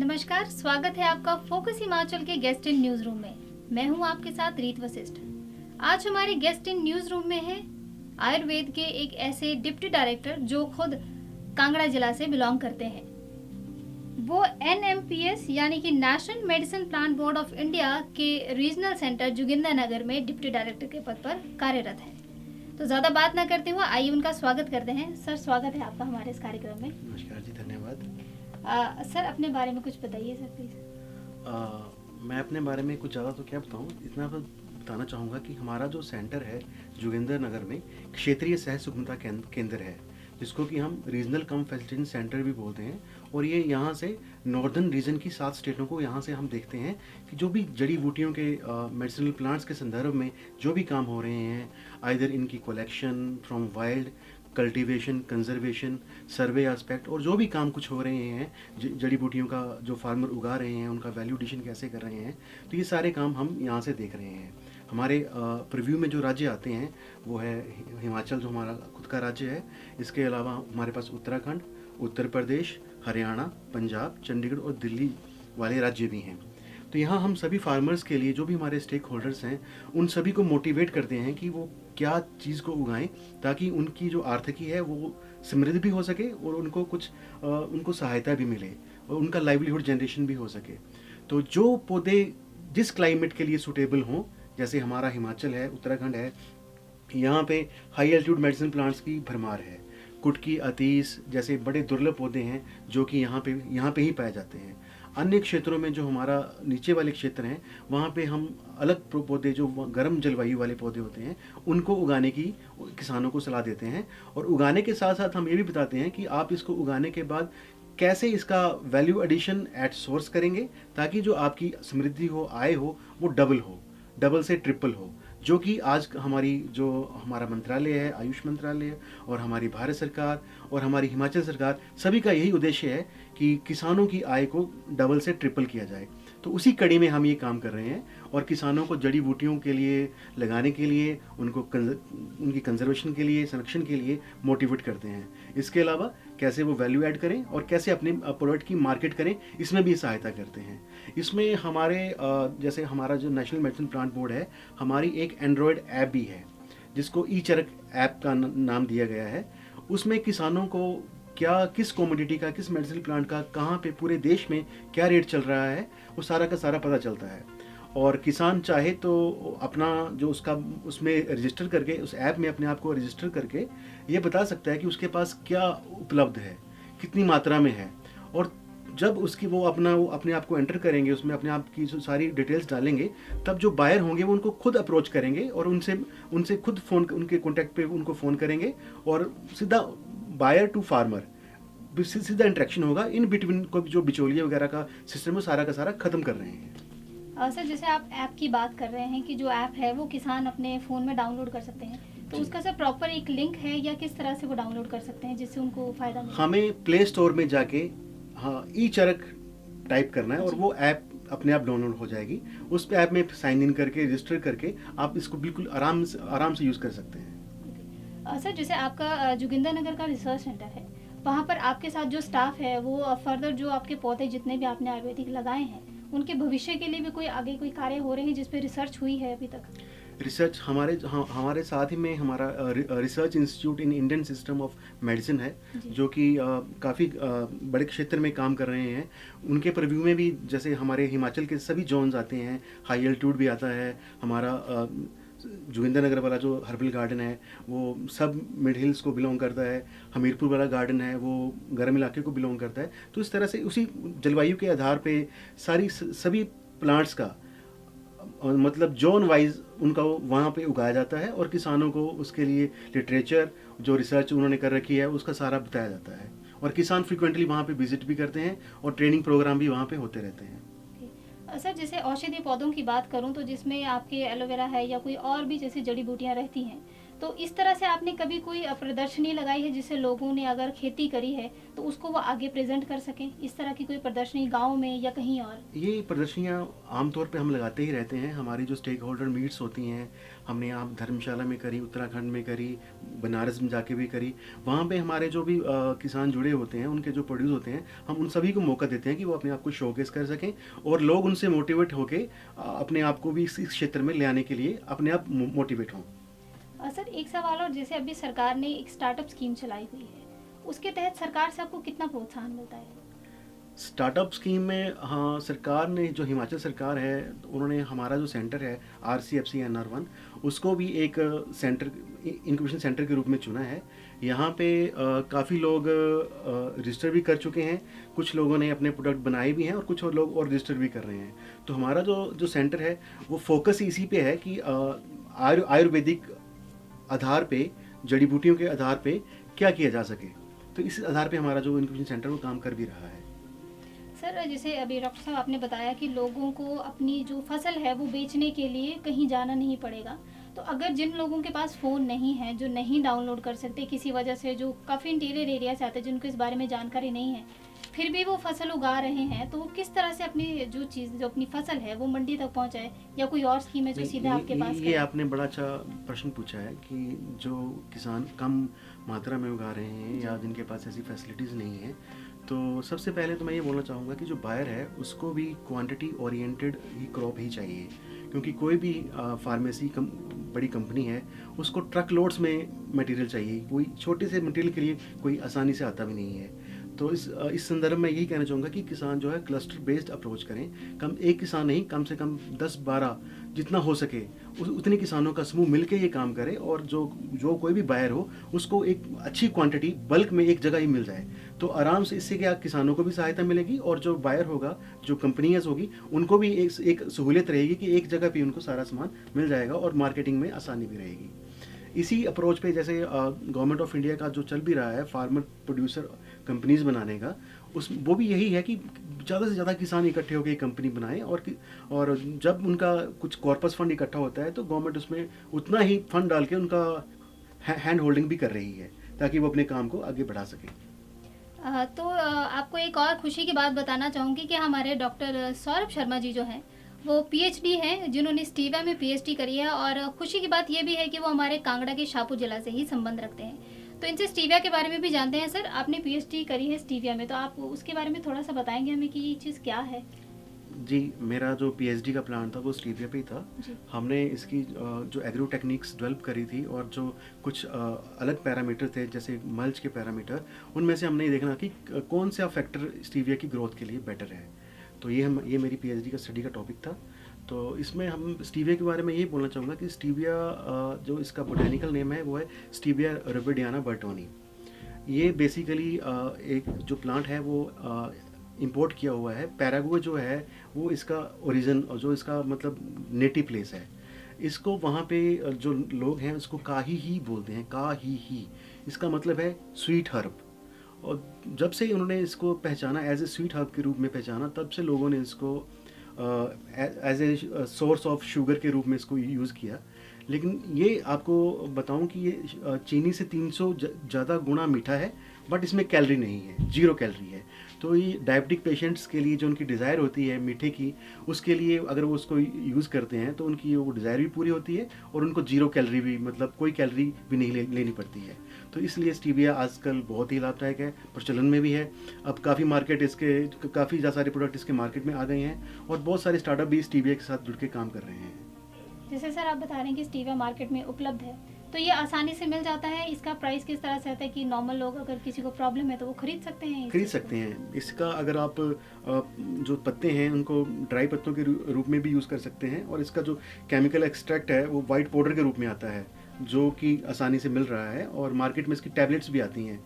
नमस्कार, स्वागत है आपका फोकस हिमाचल के गेस्ट इन न्यूज रूम में। मैं हूं आपके साथ रीत वशिष्ठ। आज हमारे गेस्ट इन न्यूज रूम में है आयुर्वेद के एक ऐसे डिप्टी डायरेक्टर जो खुद कांगड़ा जिला से बिलोंग करते हैं। वो NMPS यानी कि national medicine plant board of India के रीजनल सेंटर जोगिंद्रनगर में डिप्टी डायरेक्टर के पद पर कार्यरत है। तो ज्यादा बात ना करते हुए आइए उनका स्वागत करते हैं। सर, स्वागत है आपका हमारे इस कार्यक्रम में। नमस्कार जी, धन्यवाद। सर, अपने बारे में कुछ बताइए सर प्लीज। मैं अपने बारे में कुछ ज़्यादा तो क्या बताऊँ, इतना बताना चाहूँगा कि हमारा जो सेंटर है जोगिंद्रनगर में क्षेत्रीय सह सुगमता केंद्र है, जिसको कि हम रीजनल कम फैसिलिटेशन सेंटर भी बोलते हैं। और ये यहाँ से नॉर्दर्न रीजन की 7 स्टेटों को यहाँ से हम देखते हैं कि जो भी जड़ी बूटियों के मेडिसिनल प्लांट्स के संदर्भ में जो भी काम हो रहे हैं, आइदर इनकी collection from wild, cultivation, conservation, survey aspect, और जो भी काम कुछ हो रहे हैं जड़ी बूटियों का जो फार्मर उगा रहे हैं, उनका वैल्यू एडिशन कैसे कर रहे हैं, तो ये सारे काम हम यहाँ से देख रहे हैं। हमारे प्रीव्यू में जो राज्य आते हैं वो है हिमाचल, जो हमारा खुद का राज्य है। इसके अलावा हमारे पास उत्तराखंड, उत्तर प्रदेश, हरियाणा, पंजाब, चंडीगढ़ और दिल्ली वाले राज्य भी हैं। तो यहाँ हम सभी फार्मर्स के लिए, जो भी हमारे स्टेक होल्डर्स हैं, उन सभी को मोटिवेट करते हैं कि वो क्या चीज़ को उगाएं ताकि उनकी जो आर्थिकी है वो समृद्ध भी हो सके और उनको कुछ उनको सहायता भी मिले और उनका लाइवलीहुड जनरेशन भी हो सके। तो जो पौधे जिस क्लाइमेट के लिए सूटेबल हों, जैसे हमारा हिमाचल है, उत्तराखंड है, यहाँ पे हाई एल्टीट्यूड मेडिसिन प्लांट्स की भरमार है। कुटकी, अतीस जैसे बड़े दुर्लभ पौधे हैं जो कि यहाँ पे ही पाए जाते हैं। अन्य क्षेत्रों में जो हमारा नीचे वाले क्षेत्र हैं, वहाँ पे हम अलग पौधे, जो गर्म जलवायु वाले पौधे होते हैं, उनको उगाने की किसानों को सलाह देते हैं। और उगाने के साथ साथ हम ये भी बताते हैं कि आप इसको उगाने के बाद कैसे इसका वैल्यू एडिशन एट सोर्स करेंगे ताकि जो आपकी समृद्धि हो, आय हो, वो डबल से ट्रिपल हो। जो कि आज हमारा मंत्रालय है, आयुष मंत्रालय, और हमारी भारत सरकार और हमारी हिमाचल सरकार, सभी का यही उद्देश्य है कि किसानों की आय को डबल से ट्रिपल किया जाए। तो उसी कड़ी में हम ये काम कर रहे हैं और किसानों को जड़ी बूटियों के लिए लगाने के लिए, उनकी कंजर्वेशन के लिए, संरक्षण के लिए मोटिवेट करते हैं। इसके अलावा कैसे वो वैल्यू ऐड करें और कैसे अपने प्रोडक्ट की मार्केट करें, इसमें भी सहायता करते हैं। इसमें हमारे जैसे हमारा जो नेशनल मेडिसिन प्लांट बोर्ड है, हमारी एक एंड्रॉयड ऐप भी है जिसको ई-चरक ऐप का नाम दिया गया है। उसमें किसानों को किस कमोडिटी का, किस मेडिसिन प्लांट का कहाँ पे पूरे देश में क्या रेट चल रहा है, वो सारा का सारा पता चलता है। और किसान चाहे तो अपना जो उसमें रजिस्टर करके, उस ऐप में अपने आप को रजिस्टर करके ये बता सकता है कि उसके पास क्या उपलब्ध है, कितनी मात्रा में है। और जब वो अपने आप को एंटर करेंगे, उसमें अपने आप की जो सारी डिटेल्स डालेंगे, तब जो बायर होंगे वो उनको खुद अप्रोच करेंगे और उनसे खुद उनके कॉन्टैक्ट पे उनको फ़ोन करेंगे और सीधा बायर टू फार्मर सीधा इंटरेक्शन होगा। इन बिटवीन को जो बिचौलिए वगैरह का सिस्टम है, सारा का सारा खत्म कर रहे हैं। सर, जैसे आप ऐप की बात कर रहे हैं कि जो ऐप है वो किसान अपने फ़ोन में डाउनलोड कर सकते हैं, तो उसका सर प्रॉपर एक लिंक है या किस तरह से वो डाउनलोड कर सकते हैं जिससे उनको फ़ायदा मिले? हमें प्ले स्टोर में जाके ई-चरक टाइप करना है और वो ऐप अपने आप डाउनलोड हो जाएगी। उस ऐप में साइन इन करके, रजिस्टर करके आप इसको बिल्कुल आराम से यूज़ कर सकते हैं। सर, जैसे आपका जोगिंद्रनगर का रिसर्च सेंटर है, वहाँ पर आपके साथ जो स्टाफ है वो फर्दर जो आपके पौधे जितने भी आपने आयुर्वेदिक लगाए हैं, उनके भविष्य के लिए भी कोई कार्य हो रहे हैं जिस पे रिसर्च हुई है अभी तक? रिसर्च हमारे साथ ही में हमारा research institute in Indian system of medicine है, जो कि काफ़ी बड़े क्षेत्र में काम कर रहे हैं। उनके प्रीव्यू में भी जैसे हमारे हिमाचल के सभी जोन्स आते हैं, हाई एल्टीट्यूड भी आता है। हमारा जोगिंद्रनगर वाला जो हर्बल गार्डन है वो सब मिड हिल्स को बिलोंग करता है। हमीरपुर वाला गार्डन है वो गर्म इलाके को बिलोंग करता है। तो इस तरह से उसी जलवायु के आधार पे सभी प्लांट्स का मतलब जोन वाइज उनका वहाँ पे उगाया जाता है और किसानों को उसके लिए लिटरेचर, जो रिसर्च उन्होंने कर रखी है, उसका सारा बताया जाता है। और किसान फ्रिक्वेंटली वहाँ पे विजिट भी करते हैं और ट्रेनिंग प्रोग्राम भी वहाँ पे होते रहते हैं। सर, जैसे औषधीय पौधों की बात करूं तो जिसमें आपके एलोवेरा है या कोई और भी जैसे जड़ी बूटियां रहती हैं, तो इस तरह से आपने कभी कोई प्रदर्शनी लगाई है जिससे लोगों ने अगर खेती करी है तो उसको वो आगे प्रेजेंट कर सकें? इस तरह की कोई प्रदर्शनी गाँव में या कहीं और? ये प्रदर्शनियाँ आमतौर पे हम लगाते ही रहते हैं। हमारी जो स्टेक होल्डर मीट्स होती हैं, हमने यहाँ धर्मशाला में करी, उत्तराखंड में करी, बनारस में जाके भी करी। वहाँ पे हमारे जो भी किसान जुड़े होते हैं, उनके जो प्रोड्यूस होते हैं, हम उन सभी को मौका देते हैं कि वो अपने आप को शोकेस कर सकें और लोग उनसे मोटिवेट होके अपने आप को भी इस क्षेत्र में ले आने के लिए अपने आप मोटिवेट हों। सर एक सवाल और, जैसे अभी सरकार ने एक स्टार्टअप स्कीम चलाई हुई है, उसके तहत सरकार से आपको कितना प्रोत्साहन मिलता है? स्टार्टअप स्कीम में हाँ, सरकार ने, जो हिमाचल सरकार है, उन्होंने हमारा जो सेंटर है RCFC NR1, उसको भी एक सेंटर, इंक्यूबेशन सेंटर के रूप में चुना है। यहाँ पे काफ़ी लोग रजिस्टर भी कर चुके हैं, कुछ लोगों ने अपने प्रोडक्ट बनाए भी हैं और कुछ और लोग और रजिस्टर भी कर रहे हैं। तो हमारा जो सेंटर है वो फोकस इसी पे है कि आयुर्वेदिक आधार पे, जड़ी बूटियों के आधार पे क्या किया जा सके। तो इस आधार पे हमारा जो इंक्यूबेशन सेंटर वो काम कर भी रहा है। सर जैसे अभी डॉक्टर साहब आपने बताया कि लोगों को अपनी जो फसल है वो बेचने के लिए कहीं जाना नहीं पड़ेगा, तो अगर जिन लोगों के पास फ़ोन नहीं है, जो नहीं डाउनलोड कर सकते किसी वजह से, जो काफ़ी इंटीरियर एरिया से आते हैं, जिनको इस बारे में जानकारी नहीं है, फिर भी वो फसल उगा रहे हैं, तो वो किस तरह से अपनी जो अपनी फसल है वो मंडी तक पहुंचाए, या कोई और स्कीम है जो सीधे आपके पास ये आपने बड़ा अच्छा प्रश्न पूछा है कि जो किसान कम मात्रा में उगा रहे हैं या जिनके पास ऐसी फैसिलिटीज़ नहीं है, तो सबसे पहले तो मैं ये बोलना चाहूँगा कि जो बायर है उसको भी क्वांटिटी ओरिएंटेड ही क्रॉप ही चाहिए, क्योंकि कोई भी फार्मेसी बड़ी कंपनी है, उसको ट्रक लोड्स में मटेरियल चाहिए। कोई छोटे से मटेरियल के लिए कोई आसानी से आता भी नहीं है। तो इस संदर्भ में यही कहना चाहूँगा कि किसान जो है क्लस्टर बेस्ड अप्रोच करें। एक किसान नहीं, कम से कम 10-12 जितना हो सके उतने किसानों का समूह मिलके ये काम करे, और जो कोई भी बायर हो उसको एक अच्छी क्वांटिटी बल्क में एक जगह ही मिल जाए। तो आराम से इससे क्या, किसानों को भी सहायता मिलेगी और जो बायर होगा, जो कंपनीज होगी, उनको भी एक सहूलियत रहेगी कि एक जगह पे उनको सारा सामान मिल जाएगा और मार्केटिंग में आसानी भी रहेगी। इसी अप्रोच पे जैसे गवर्नमेंट ऑफ इंडिया का जो चल भी रहा है फार्मर प्रोड्यूसर कंपनीज बनाने का, वो भी यही है कि ज़्यादा से ज़्यादा किसान इकट्ठे होकर एक कंपनी बनाएं, और जब उनका कुछ कॉर्पस फंड इकट्ठा होता है तो गवर्नमेंट उसमें उतना ही फंड डाल के उनका हैंड होल्डिंग भी कर रही है ताकि वो अपने काम को आगे बढ़ा सकें। तो आपको एक और खुशी की बात बताना चाहूँगी कि हमारे डॉक्टर सौरभ शर्मा जी जो हैं वो PhD हैं, जिन्होंने स्टीविया में PhD करी है, और खुशी की बात ये भी है कि वो हमारे कांगड़ा के शाहपुर जिला से ही संबंध रखते हैं। तो इनसे स्टीविया के बारे में भी जानते हैं। सर आपने PhD करी है स्टीविया में, तो आप उसके बारे में थोड़ा सा बताएंगे हमें कि ये चीज़ क्या है? जी, मेरा जो PhD का प्लान था वो स्टीविया पे ही था। हमने इसकी जो एग्रो टेक्निक्स डेवलप करी थी और जो कुछ अलग पैरामीटर थे जैसे मल्च के पैरामीटर, उनमें से हमने देखना कि कौन सा फैक्टर स्टीविया की ग्रोथ के लिए बेटर है। तो ये मेरी PhD का स्टडी का टॉपिक था। तो इसमें हम स्टीविया के बारे में यही बोलना चाहूँगा कि स्टीविया जो इसका बोटेनिकल नेम है वो है स्टीविया रुबिडियाना बर्टोनी। ये बेसिकली एक जो प्लांट है वो इंपोर्ट किया हुआ है। पैराग्वे जो है वो इसका ओरिजिन, जो इसका मतलब नेटिव प्लेस है। इसको वहाँ पे जो लोग हैं उसको काही ही बोलते हैं, काही। इसका मतलब है स्वीट हर्ब। और जब से उन्होंने इसको पहचाना, एज ए स्वीट हर्ब के रूप में पहचाना, तब से लोगों ने इसको as a source of sugar के रूप में इसको यूज़ किया। लेकिन ये आपको बताऊं कि ये चीनी से 300 ज़्यादा गुना मीठा है, बट इसमें कैलोरी नहीं है, 0 कैलोरी है। तो ये डायबिटिक पेशेंट्स के लिए जो उनकी डिज़ायर होती है मीठे की, उसके लिए अगर वो उसको यूज़ करते हैं तो उनकी वो डिज़ायर भी पूरी होती है और उनको 0 कैलोरी भी, मतलब कोई कैलोरी भी नहीं लेनी पड़ती है। तो इसलिए स्टीविया आजकल बहुत ही लाभदायक है, प्रचलन में भी है। अब काफ़ी मार्केट इसके, काफ़ी सारे प्रोडक्ट इसके मार्केट में आ गए हैं और बहुत सारे स्टार्टअप भी स्टीविया के साथ जुड़ के काम कर रहे हैं। जैसे सर आप बता रहे हैं कि स्टीविया मार्केट में उपलब्ध है, तो ये आसानी से मिल जाता है? इसका प्राइस किस तरह से आता है कि नॉर्मल लोग अगर किसी को प्रॉब्लम है तो वो खरीद सकते हैं? खरीद सकते हैं। इसका अगर आप जो पत्ते हैं उनको ड्राई पत्तों के रूप में भी यूज़ कर सकते हैं, और इसका जो केमिकल एक्सट्रैक्ट है वो वाइट पाउडर के रूप में आता है, जो कि आसानी से मिल रहा है। और मार्केट में इसकी टैबलेट्स भी आती हैं,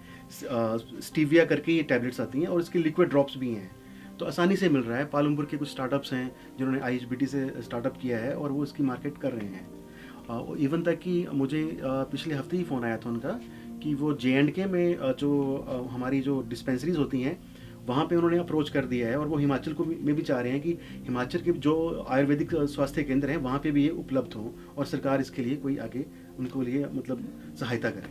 स्टीविया करके ये टैबलेट्स आती हैं, और इसके लिक्विड ड्रॉप्स भी हैं, तो आसानी से मिल रहा है। पालमपुर के कुछ स्टार्टअप्स हैं जिन्होंने IHBT से स्टार्टअप किया है और वो इसकी मार्केट कर रहे हैं। इवन तक कि मुझे पिछले हफ्ते ही फ़ोन आया था उनका कि वो J&K में जो हमारी जो डिस्पेंसरीज होती हैं वहाँ पे उन्होंने अप्रोच कर दिया है और वो हिमाचल को में भी चाह रहे हैं कि हिमाचल के जो आयुर्वेदिक स्वास्थ्य केंद्र हैं वहाँ पे भी ये उपलब्ध हों और सरकार इसके लिए कोई आगे उनको लिए मतलब सहायता करे।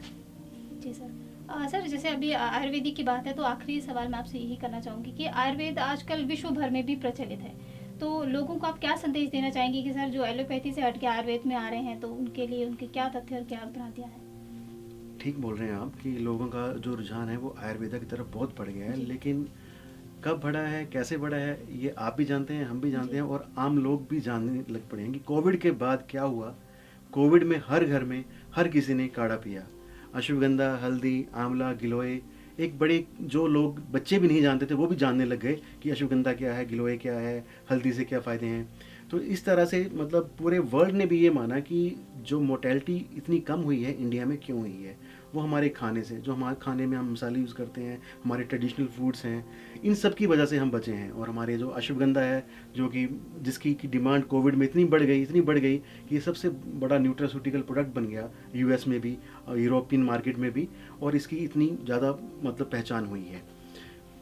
जी सर। सर जैसे अभी आयुर्वेदिक की बात है तो आखिरी सवाल मैं आपसे यही करना चाहूँगी कि आयुर्वेद आजकल विश्व भर में भी प्रचलित है, तो लोगों को आप क्या संदेश देना चाहेंगे कि सर जो एलोपैथी से हट के आयुर्वेद में आ रहे हैं तो उनके लिए उनके क्या तथ्य और क्या भ्रांतियाँ हैं? ठीक बोल रहे हैं आप कि लोगों का जो रुझान है वो आयुर्वेदा की तरफ बहुत बढ़ गया है, लेकिन कब बढ़ा है, कैसे बढ़ा है, ये आप भी जानते हैं, हम भी जानते हैं और आम लोग भी जानने लग पड़े हैं कि कोविड के बाद क्या हुआ। कोविड में हर घर में हर किसी ने काढ़ा पिया, अश्वगंधा, हल्दी, आंवला, गिलोय। एक बड़े जो लोग बच्चे भी नहीं जानते थे वो भी जानने लग गए कि अश्वगंधा क्या है, गिलोय क्या है, हल्दी से क्या फ़ायदे हैं। तो इस तरह से मतलब पूरे वर्ल्ड ने भी ये माना कि जो मोर्टेलिटी इतनी कम हुई है इंडिया में क्यों हुई है, वो हमारे खाने से, जो हमारे खाने में हम मसाले यूज़ करते हैं, हमारे ट्रेडिशनल फूड्स हैं, इन सब की वजह से हम बचे हैं। और हमारे जो अश्वगंधा है जो कि जिसकी की डिमांड कोविड में इतनी बढ़ गई कि ये सबसे बड़ा न्यूट्रास्यूटिकल प्रोडक्ट बन गया यूएस में भी और यूरोपियन मार्केट में भी, और इसकी इतनी ज़्यादा मतलब पहचान हुई है।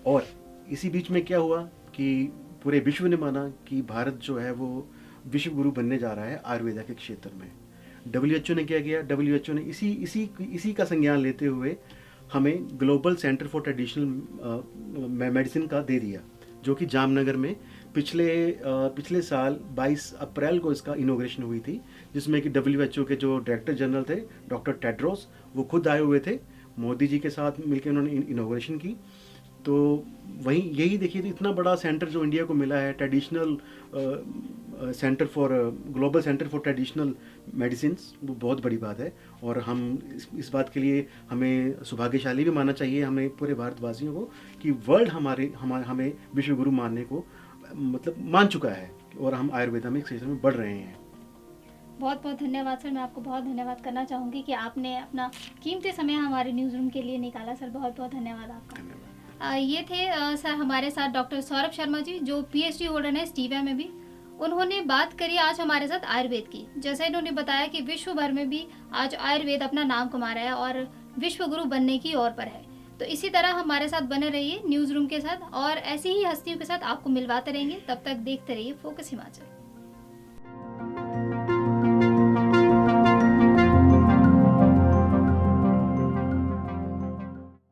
और इसी बीच में क्या हुआ कि पूरे विश्व ने माना कि भारत जो है वो विश्व गुरु बनने जा रहा है आयुर्वेदा के क्षेत्र में। WHO ने क्या किया, WHO ने इसी का संज्ञान लेते हुए हमें global centre for traditional medicine का दे दिया, जो कि जामनगर में पिछले साल 22 अप्रैल को इसका इनॉग्रेशन हुई थी, जिसमें कि WHO के जो डायरेक्टर जनरल थे डॉक्टर टेड्रोस, वो खुद आए हुए थे, मोदी जी के साथ मिलकर उन्होंने इनॉग्रेशन की। तो वहीं यही देखिए तो इतना बड़ा सेंटर जो इंडिया को मिला है, traditional centre for global centre for traditional medicine, वो बहुत बड़ी बात है। और हम इस बात के लिए हमें सौभाग्यशाली भी मानना चाहिए हमें पूरे भारतवासियों को कि वर्ल्ड हमें विश्व गुरु मानने को मतलब मान चुका है और हम आयुर्वेदा में एक क्षेत्र में बढ़ रहे हैं। बहुत बहुत धन्यवाद सर, मैं आपको बहुत धन्यवाद करना चाहूँगी कि आपने अपना कीमती समय हमारे न्यूज़ रूम के लिए निकाला। सर बहुत बहुत धन्यवाद आपका। ये थे सर हमारे साथ डॉक्टर सौरभ शर्मा जी, जो PhD होल्डर हैं स्टीविया में भी। उन्होंने बात करी आज हमारे साथ आयुर्वेद की। जैसे इन्होंने बताया कि विश्व भर में भी आज आयुर्वेद अपना नाम कमा रहा है और विश्व गुरु बनने की ओर पर है। तो इसी तरह हमारे साथ बने रहिए न्यूज़ रूम के साथ और ऐसी ही हस्तियों के साथ आपको मिलवाते रहेंगे। तब तक देखते रहिए फोकस हिमाचल।